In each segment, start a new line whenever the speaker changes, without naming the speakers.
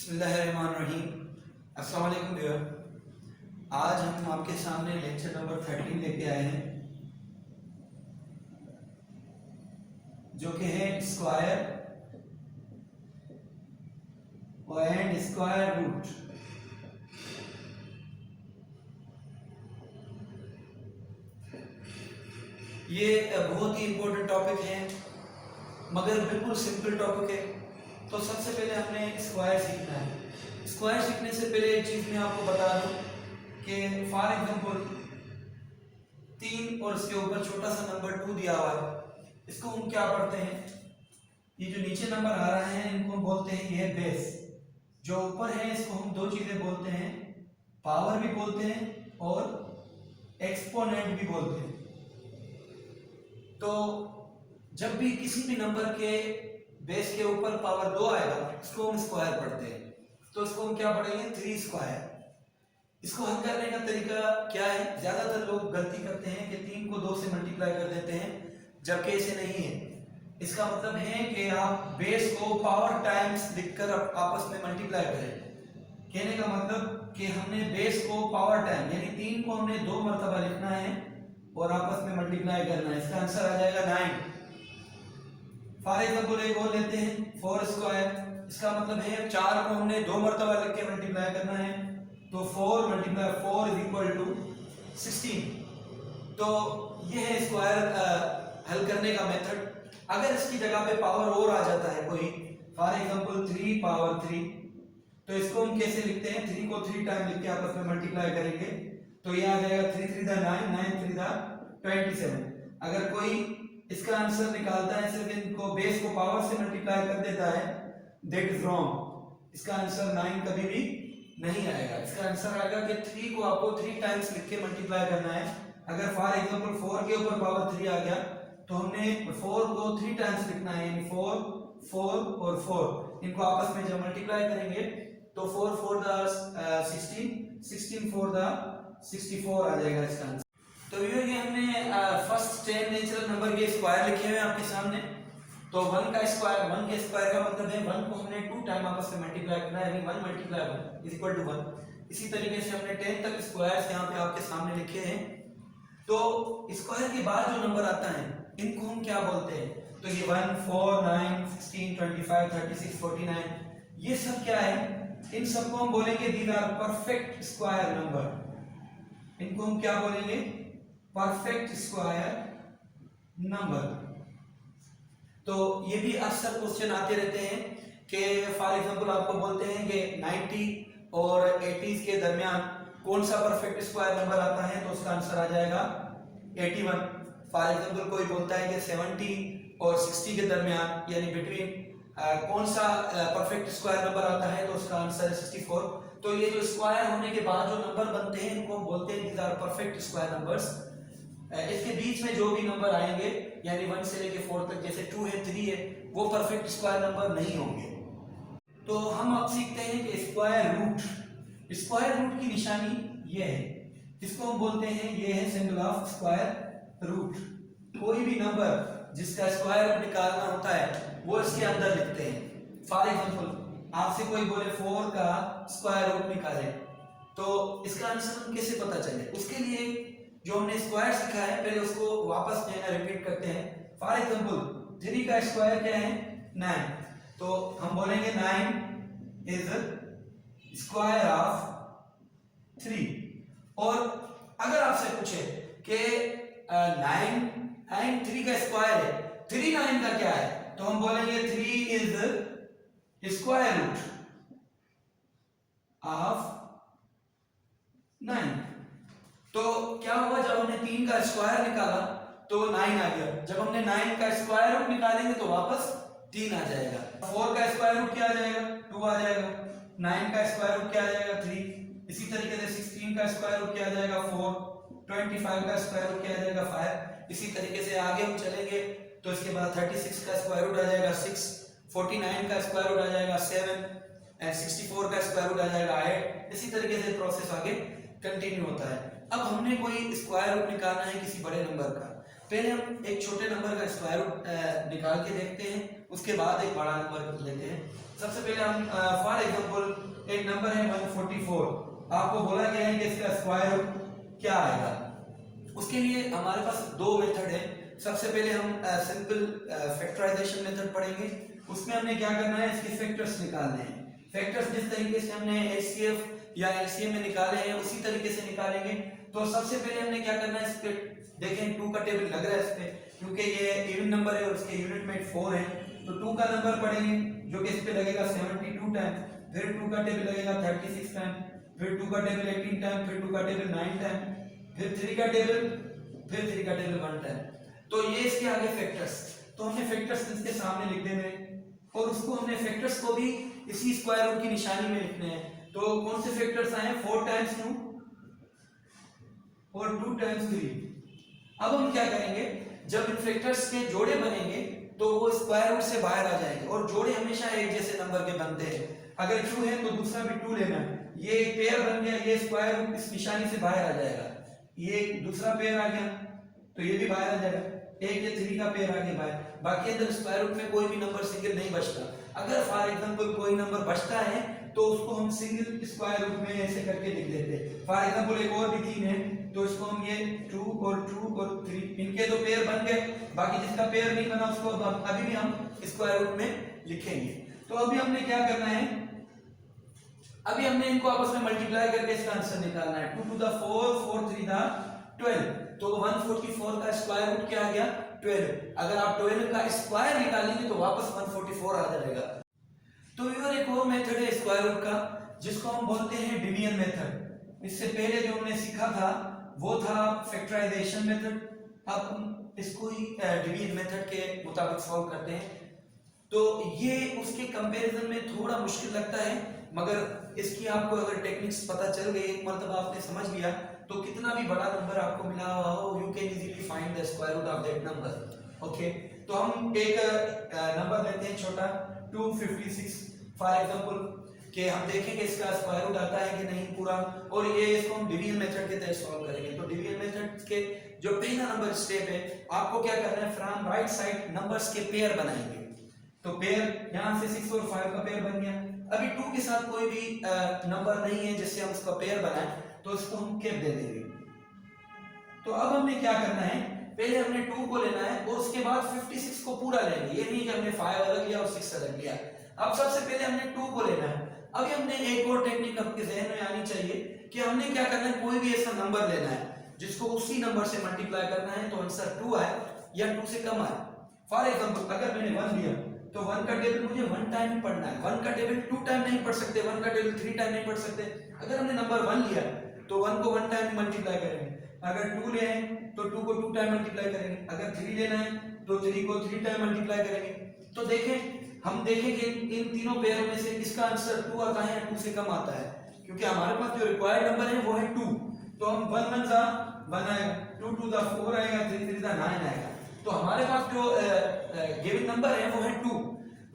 बिस्मिल्लाहिर्रहमानिर्रहीम। अस्सलाम वालेकुम व्यूअर। आज हम आपके सामने लेक्चर नंबर 13 लेके आए हैं, जो कि है स्क्वायर एंड स्क्वायर रूट। ये बहुत ही इंपॉर्टेंट टॉपिक है, मगर बिल्कुल सिंपल टॉपिक है। तो सबसे पहले हमने स्क्वायर सीखना है। स्क्वायर सीखने से पहले एक चीज़ मैं आपको बता दूं कि फॉर एग्जांपल 3 और इसके ऊपर छोटा सा नंबर 2 दिया हुआ है, इसको हम क्या पढ़ते हैं? ये जो नीचे नंबर आ रहा है इनको हम बोलते हैं ये बेस। जो ऊपर है इसको हम दो चीज़ें बोलते हैं, पावर भी बोलते हैं और एक्सपोनेंट भी बोलते हैं। तो जब भी किसी भी नंबर के बेस के ऊपर पावर 2 आएगा इसको हम स्क्वायर पढ़ते हैं। तो इसको हम क्या पढ़ेंगे? 3 स्क्वायर। इसको हल करने का तरीका क्या है? ज्यादातर लोग गलती करते हैं कि 3 को 2 से मल्टीप्लाई कर देते हैं, जबकि ऐसे नहीं है। इसका मतलब है कि आप बेस को पावर टाइम्स लिखकर आपस में मल्टीप्लाई करें। कहने का मतलब कि हमने बेस को पावर टाइम यानी 3 को हमने 2 मरतबा लिखना है और आपस में मल्टीप्लाई करना है। इसका आंसर आ जाएगा 9। फॉर एग्जाम्पल एक और लेते हैं 4 स्क्वायर। इसका मतलब है 4 को हमने 2 मरतबा लिख के मल्टीप्लाई करना है, तो 4 मल्टीप्लाई 4 इज इक्वल टू 16। तो ये है स्क्वायर हल करने का मेथड। अगर इसकी जगह पे पावर और आ जाता है कोई, फॉर एग्जाम्पल 3 पावर 3, तो इसको हम कैसे लिखते हैं? 3 को 3 टाइम लिख के आपस में मल्टीप्लाई करेंगे, तो ये आ जाएगा 3 3 9, 9 3 27। अगर कोई इसका आंसर निकालता है सिर्फ इनको बेस को पावर से मल्टीप्लाई कर देता है, दैट इज रॉन्ग। इसका आंसर 9 कभी भी नहीं आएगा। इसका आंसर आएगा कि 3 को आपको 3 टाइम्स लिख के मल्टीप्लाई करना है। अगर फॉर एग्जांपल 4 के ऊपर पावर 3 आ गया तो हमने 4 को 3 टाइम्स लिखना है, यानी 4 4 और 4 इनको आपस में जब मल्टीप्लाई करेंगे तो 4 4 द 16, 16 4 द 64 आ जाएगा इसका आंसर। तो ये हमने फर्स्ट 10 नेचुरल नंबर के स्क्वायर लिखे हुए हैं आपके सामने। तो 1 का स्क्वायर, 1 के स्क्वायर का मतलब है 1 को हमने 2 टाइम आपस में मल्टीप्लाई करना है, यानी 1 मल्टीप्लाई 1 इज इक्वल टू 1। इसी तरीके से हमने 10 तक स्क्वायर्स यहाँ पे आपके सामने लिखे हैं। तो स्क्वायर के बाद जो नंबर आता है इनको हम क्या बोलते हैं? तो ये 1 4 9 16 25 36 49, ये सब क्या है? इन सबको हम बोलेंगे these are perfect square number. इनको हम क्या बोलेंगे? Perfect square number. तो ये भी अक्सर क्वेश्चन आते रहते हैं कि फॉर एग्जांपल आपको बोलते हैं कि 90 और 80 के दरमियान कौन सा परफेक्ट स्क्वायर नंबर आता है, तो उसका आंसर आ जाएगा 81। फॉर एग्जांपल कोई बोलता है कि 70 और 60 के दरमियान यानी बिटवीन कौन सा परफेक्ट स्क्वायर नंबर आता है, तो उसका आंसर है 64। तो ये जो स्क्वायर होने के बाद जो नंबर बनते हैं इनको बोलते हैं these are perfect square numbers. इसके बीच में जो भी नंबर आएंगे यानी 1 से लेके 4 तक, जैसे 2 है 3 है, वो परफेक्ट स्क्वायर नंबर नहीं होंगे। तो हम अब सीखते हैं कि स्क्वायर रूट। स्क्वायर रूट की निशानी ये है, इसको हम बोलते हैं, ये है सिंबल ऑफ स्क्वायर रूट। कोई भी नंबर जिसका स्क्वायर रूट निकालना होता है वो इसके अंदर लिखते हैं। फॉर एग्जांपल आपसे कोई बोले 4 का स्क्वायर रूट निकाले, तो इसका आंसर हम कैसे पता चले? उसके लिए जो हमने स्क्वायर सीखा है पहले उसको वापस जो है रिपीट करते हैं। फॉर एग्जांपल 3 का स्क्वायर क्या है? 9। तो हम बोलेंगे 9 इज स्क्वायर ऑफ 3। और अगर आपसे पूछे कि 9 3 का स्क्वायर है, 3 9 का क्या है, तो हम बोलेंगे 3 इज स्क्वायर रूट ऑफ 9। तो क्या हुआ? जब हमने 3 का स्क्वायर निकाला तो 9 आ गया। जब हमने 9 का स्क्वायर रूट निकालेंगे तो वापस 3 आ जाएगा। 4 का स्क्वायर रूट क्या आ जाएगा? 2 आ जाएगा। 9 का स्क्वायर रूट क्या आ जाएगा? 3। इसी तरीके से 16 का स्क्वायर रूट क्या आ जाएगा? 4। 25 का स्क्वायर रूट क्या आ जाएगा? 5। इसी तरीके से आगे हम चलेंगे तो इसके बाद 36 का स्क्वायर रूट आ जाएगा 6, 49 का स्क्वायर रूट आ जाएगा 7 एंड 64 का स्क्वायर रूट आ जाएगा 8। इसी तरीके से प्रोसेस आगे कंटिन्यू होता है। अब हमने कोई स्क्वायर रूट निकालना है किसी बड़े नंबर का, पहले हम एक छोटे नंबर का स्क्वायर रूट निकाल के देखते हैं, उसके बाद एक बड़ा नंबर लेते हैं। सबसे पहले हम फॉर एग्जांपल एक नंबर है 144, आपको बोला गया है कि इसका स्क्वायर रूट क्या आएगा। उसके लिए हमारे पास दो मेथड है। सबसे पहले हम सिंपल फैक्टराइजेशन मेथड पढ़ेंगे। उसमें हमने क्या करना है, इसके फैक्टर्स निकालने हैं। फैक्टर्स जिस तरीके से हमने एचसीएफ या एलसीएम में निकाले हैं उसी तरीके से निकालेंगे। तो सबसे पहले हमने क्या करना है, इस पे देखें 2 का टेबल लग रहा है इस पे, क्योंकि ये इवन नंबर है और उसके यूनिट में 4 है। तो 2 का नंबर पढ़ेंगे जो कि इस पे लगेगा 72 टाइम, फिर 2 का टेबल लगेगा 36 टाइम, फिर 2 का टेबल 18 टाइम, फिर 2 का टेबल 9 टाइम, फिर 3 का टेबल, फिर 3 का टेबल 1 टाइम। तो ये इसके आगे फैक्टर्स, तो हमने फैक्टर्स इसके सामने लिख देने और उसको हमने फैक्टर्स को भी इसी स्क्वायर रूट की निशानी में लिखने हैं। तो कौन से फैक्टर्स आए, 4 टाइम्स 2 और 2 टाइम्स 3। अब हम क्या करेंगे, जब इन फैक्टर्स के जोड़े बनेंगे तो वो स्क्वायर रूट से बाहर आ जाएंगे और जोड़े हमेशा एक जैसे नंबर के बनते हैं। अगर 2 है तो दूसरा भी 2 लेना है, ये एक पेयर बन गया, ये स्क्वायर रूट इस निशानी से बाहर आ जाएगा। ये दूसरा पेयर आ गया तो ये भी बाहर आ जाएगा, एक ये 3 का पेयर आ गया बाहर। बाकी अंदर स्क्वायर रूट में कोई भी नंबर सिंगल नहीं बचता। अगर फॉर एग्जांपल कोई नंबर बचता है तो उसको हम सिंगल स्क्वायर रूट में ऐसे करके लिख देते हैं। फॉर एग्जांपल एक और भी 3 है तो इसको हम ये 2 और 3 इनके तो पेयर बन गए, बाकी जिसका पेयर नहीं बना उसको अभी भी हम स्क्वायर रूट में लिखेंगे। तो अभी हमने क्या करना है, अभी हमने इनको आपस में मल्टीप्लाई करके इसका आंसर निकालना है। 2 to the 4, 4 3 the 12। तो 144 का स्क्वायर रूट क्या आ गया, 12। अगर आप 12 का स्क्वायर निकालेंगे तो वापस 144 आ जाएगा। तो ये एक और मेथड है स्क्वायर रूट का जिसको हम बोलते हैं डिवीजन मेथड। इससे पहले जो हमने सीखा था वो था फैक्टराइजेशन मेथड। अब हम इसको ही डिवीजन मेथड के मुताबिक सॉल्व करते हैं। तो ये उसके कंपैरिजन में थोड़ा मुश्किल लगता है, मगर इसकी आपको अगर टेक्निक्स पता चल गई, एक मर्तबा आपने समझ लिया तो कितना भी बड़ा नंबर आपको मिला हुआ हो, you can easily find the square root of that number. Okay, तो हम एक नंबर लेते हैं छोटा 256 फॉर एग्जांपल, कि हम देखेंगे इसका स्क्वायर रूट आता है कि नहीं पूरा, और ये इसको हम डिवीजन मेथड के तहत सॉल्व करेंगे। तो डिवीजन मेथड के जो पहला नंबर स्टेप है, आपको क्या करना है, फ्रॉम राइट साइड नंबर्स के पेयर बनाएंगे। तो पेयर यहाँ से 6 और 5 का पेयर बन गया। अभी 2 के साथ कोई भी नंबर नहीं है जिससे हम उसका पेयर बनाएं, तो इसको हम कैप दे देंगे। तो अब हमने क्या करना है, पहले हमने 2 को लेना है और उसके बाद 56 को पूरा लेंगे। ये नहीं कि हमने 5 अलग लिया और 6 अलग लिया। अब सबसे पहले हमने 2 को लेना है। अभी हमने एक और टेक्निक आपके जहन में आनी चाहिए कि हमने क्या करना है, कोई भी ऐसा नंबर लेना है जिसको उसी नंबर से मल्टीप्लाई करना है तो आंसर 2 आए या 2 से कम आए। फॉर एग्जांपल अगर मैंने 1 लिया तो 1 का टेबल मुझे 1 टाइम ही पढ़ना है। 1 का टेबल 2 टाइम नहीं पढ़ सकते, 1 का टेबल 3 टाइम नहीं पढ़ सकते। अगर हमने नंबर 1 लिया तो 1 को 1 टाइम मल्टीप्लाई करेंगे, अगर 2 ले तो 2 को 2 टाइम मल्टीप्लाई करेंगे, अगर 3 लेना है तो 3 को 3 टाइम मल्टीप्लाई करेंगे। तो देखें, हम देखेंगे इन तीनों पेयरों में से किसका आंसर 2 आता है या 2 से कम आता है, क्योंकि हमारे पास जो रिक्वायर्ड नंबर है वो है 2। तो हम 1 1 जा 1 आएगा, 2 2 जा 4 आएगा, 3 3 जा 9 आएगा। तो हमारे पास जो गिवन नंबर है वो है 2।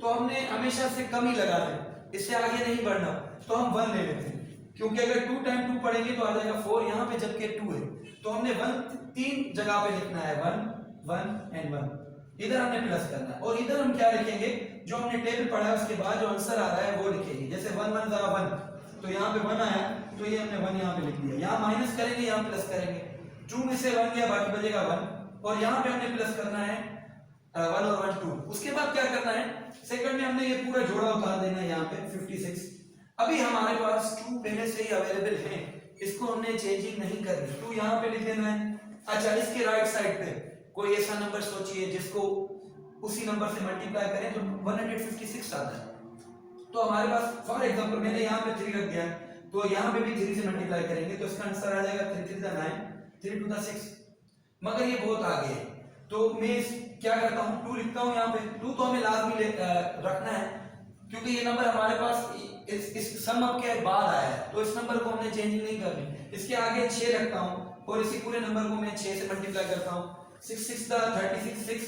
तो हमने हमेशा से कम ही लगाना है, इससे आगे नहीं बढ़ना। तो हम 1 ले लेते हैं, क्योंकि अगर 2 टाइम 2 पढ़ेंगे तो आ जाएगा 4 यहाँ पे, जबकि 2 है। तो हमने 1 3 जगह पे लिखना है, 1 1 एंड 1। इधर हमने प्लस करना है और इधर हम क्या लिखेंगे, जो हमने टेबल पढ़ा है उसके बाद जो आंसर आ रहा है वो लिखेंगे। जैसे 1 1 जा 1, तो यहाँ पे 1 आया तो ये हमने 1 यहाँ पे लिख दिया। यहाँ माइनस करेंगे, यहाँ प्लस करेंगे। 2 में से 1 गया, बाकी बचेगा 1, और यहाँ पे हमने प्लस करना है 1 और 1 2। उसके बाद क्या करना है, सेकंड में हमने ये पूरा जोड़ा उतार देना है यहाँ पे 56। अभी हमारे पास 2 पहले से ही अवेलेबल है, इसको हमने चेंजिंग नहीं करनी। 2 यहाँ पे लिख देना है। अच्छा, इसके राइट साइड पे कोई ऐसा नंबर सोचिए जिसको उसी नंबर से मल्टीप्लाई करें तो 156 आता है। तो हमारे पास फॉर एग्जांपल मैंने यहाँ पे 3 रख दिया, तो यहाँ पे भी 3 से मल्टीप्लाई करेंगे तो इसका आंसर आ जाएगा 3 3 9, 3 2 6। मगर ये बहुत आगे है, तो मैं क्या करता हूँ, 2 लिखता हूँ यहाँ पे। 2 तो हमें लाजमी रखना है, क्योंकि ये नंबर हमारे पास इस सम अप के बाद आया है, तो इस नंबर को हमने चेंजिंग नहीं करनी। इसके आगे 6 रखता हूँ और इसी पूरे नंबर को मैं 6 से मल्टीप्लाई करता हूँ। 6 6 दा 36, 6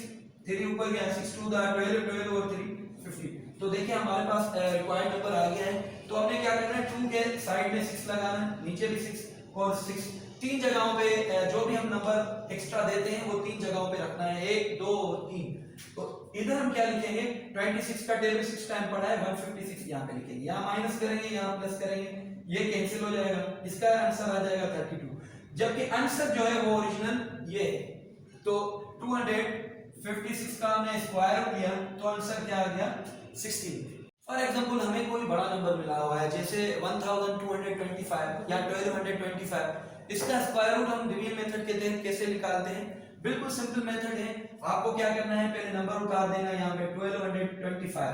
3 ऊपर गया, 6 2 दा 12, 12 और 3 50। तो देखिए हमारे पास रिक्वायर्ड नंबर आ गया है। तो हमने क्या करना है, 2 के साइड में 6 लगाना है, नीचे भी 6 और 6 तीन जगहों पे जो भी हम नंबर एक्स्ट्रा देते हैं वो तीन जगहों पे रखना है, 1 2 3। तो इधर हम क्या लिखेंगे, 26 का टेबल 6 टाइम पड़ा है, 156 यहाँ पे लिखेंगे, यहाँ माइनस करेंगे यहाँ प्लस करेंगे, ये कैंसिल हो जाएगा, इसका आंसर आ जाएगा 32। जबकि आंसर जो है वो ओरिजिनल ये है। तो 256 का हमने स्क्वायर किया तो आंसर क्या आ गया 16। फॉर एग्जांपल हमें कोई बड़ा नंबर मिला हुआ है जैसे 1225 या 1225, इसका स्क्वायर रूट हम डिवीजन मेथड के तहत कैसे निकालते हैं, बिल्कुल सिंपल मेथड है। आपको क्या करना है, पहले नंबर उतार देना, यहाँ पे 1225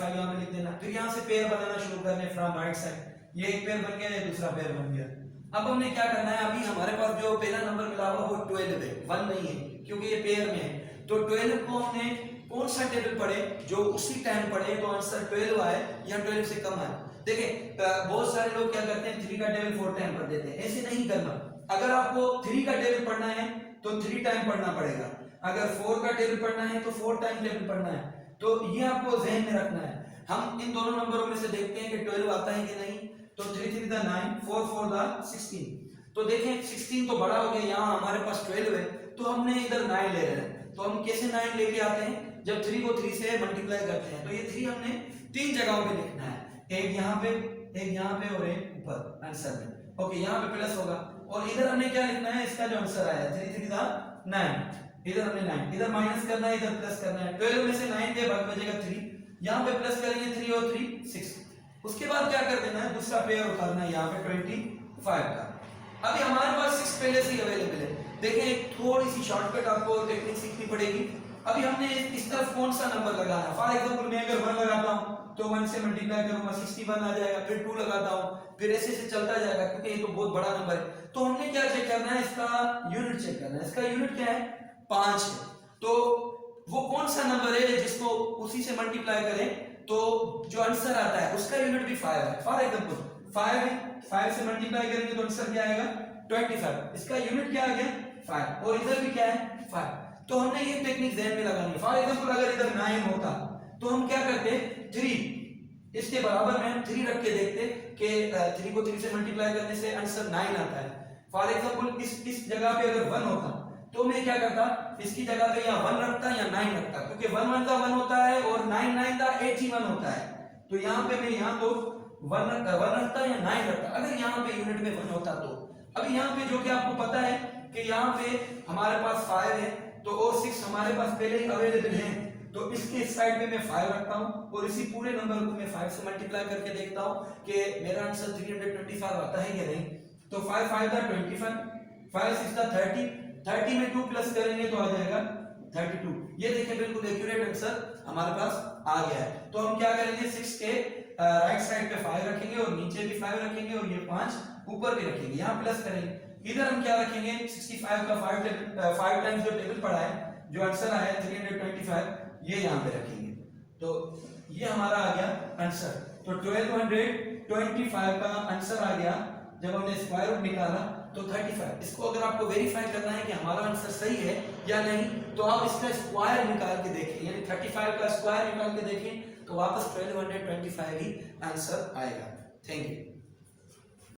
यहाँ पे लिख देना, फिर यहाँ से पेयर बनाना शुरू करने फ्रॉम राइट साइड, ये एक पेयर बन गया, ये दूसरा पेयर बन गया। अब हमने क्या करना है, अभी हमारे पास जो पहला नंबर मिला हुआ वो 12 है, 1 नहीं है क्योंकि ये पेयर में है। तो 12 को हमने कौन सा टेबल पढ़े, जो उसी टाइम पढ़े तो आंसर 12 आए या 12 से कम आए। देखिए बहुत सारे लोग क्या करते हैं 3 का टेबल 4 टाइम पढ़ देते हैं, ऐसे नहीं करना। अगर आपको 3 का टेबल पढ़ना है तो 3 टाइम पढ़ना पड़ेगा, अगर 4 का टेबल पढ़ना है तो 4 टाइम टेबल पढ़ना है। तो ये आपको ज़हन में रखना है। हम इन दोनों नंबरों में से देखते हैं कि 12 आता है कि नहीं। तो 3 3 द 9, 4 4 द 16। तो देखें 16 तो बड़ा हो गया, यहाँ हमारे पास 12 है तो हमने इधर 9 ले रहे हैं। तो हम कैसे 9 लेके आते हैं, जब 3 को 3 से मल्टीप्लाई करते हैं तो ये 3 हमने 3 जगहों पे लिखना है, एक यहाँ पे, एक यहाँ पे और एक ऊपर आंसर में। ओके, यहाँ पे प्लस होगा और इधर हमने क्या लिखना है, इसका जो आंसर आया 3 3 द 9, इधर हमने 9, इधर माइनस करना है, इधर प्लस करना है। 12 में से 9 के बाद बचेगा 3, यहाँ पे प्लस करेंगे 3 और 3 6। उसके बाद क्या कर देना है, दूसरा पेयर उतारना है यहाँ पे 25 का। अभी हमारे पास 6 पहले से ही अवेलेबल है। देखें एक थोड़ी सी शॉर्टकट आपको टेक्निक सीखनी पड़ेगी। अभी हमने इस तरफ कौन सा नंबर लगाना है, फॉर एग्जांपल मैं अगर 1 लगाता हूं तो 1 से मल्टीप्लाई करूंगा 61 आ जाएगा, फिर 2 लगाता हूं, फिर ऐसे से चलता जाएगा क्योंकि ये तो बहुत बड़ा नंबर है। तो हमने क्या चेक करना है, इसका यूनिट चेक करना है। इसका यूनिट क्या है, 5 है। तो वो कौन सा नंबर है जिसको उसी से मल्टीप्लाई करें तो जो आंसर आता है उसका यूनिट भी 5 है। फॉर एग्जांपल 5 है, 5 से मल्टीप्लाई करेंगे तो आंसर क्या आएगा 25, इसका यूनिट क्या आ गया 5, और इधर भी क्या है 5। तो हमने ये टेक्निक ध्यान में लगानी है। फॉर एग्जांपल अगर इधर 9 होता तो हम क्या करते, 3 इसके बराबर में हम 3 रख के देखते कि 3 को 3 से मल्टीप्लाई करने से आंसर 9 आता है। फॉर एग्जांपल इस जगह पे अगर 1 होता तो मैं क्या करता, इसकी जगह पे या 1 रखता या 9 रखता, क्योंकि 1 1 का 1 होता है और 9 9 का 81 होता है। तो यहाँ पे मैं यहाँ तो 1 रखता या 9 रखता, अगर यहाँ पे यूनिट में 1 होता तो। अभी यहाँ पे जो कि आपको पता है कि यहाँ पे हमारे पास 5 है तो और 6 हमारे पास पहले ही अवेलेबल है, तो इसके इस साइड में मैं 5 रखता हूँ और इसी पूरे नंबर को मैं 5 से मल्टीप्लाई करके देखता हूँ कि मेरा आंसर 325 आता है या नहीं। तो 5 5 का 25, 5 6 का 30, 30 में 2 प्लस करेंगे तो आ जाएगा 32। ये देखिए बिल्कुल एक्यूरेट आंसर हमारे पास आ गया है। तो हम क्या करेंगे, 6 के राइट साइड पे 5 रखेंगे और नीचे भी 5 रखेंगे और ये 5 ऊपर भी रखेंगे, यहाँ प्लस करेंगे। इधर हम क्या रखेंगे, 65 का 5 टाइम्स जो टेबल पड़ा है, जो आंसर आया 325, ये यहाँ पे रखेंगे। तो ये हमारा आ गया आंसर। तो 1225 का आंसर आ गया जब हमने स्क्वायर रूट निकाला तो 35। इसको अगर आपको वेरीफाई करना है कि हमारा आंसर सही है या नहीं तो आप इसका स्क्वायर निकाल के देखें, यानी 35 का स्क्वायर निकाल के देखें तो वापस 1225 ही आंसर आएगा। Thank you.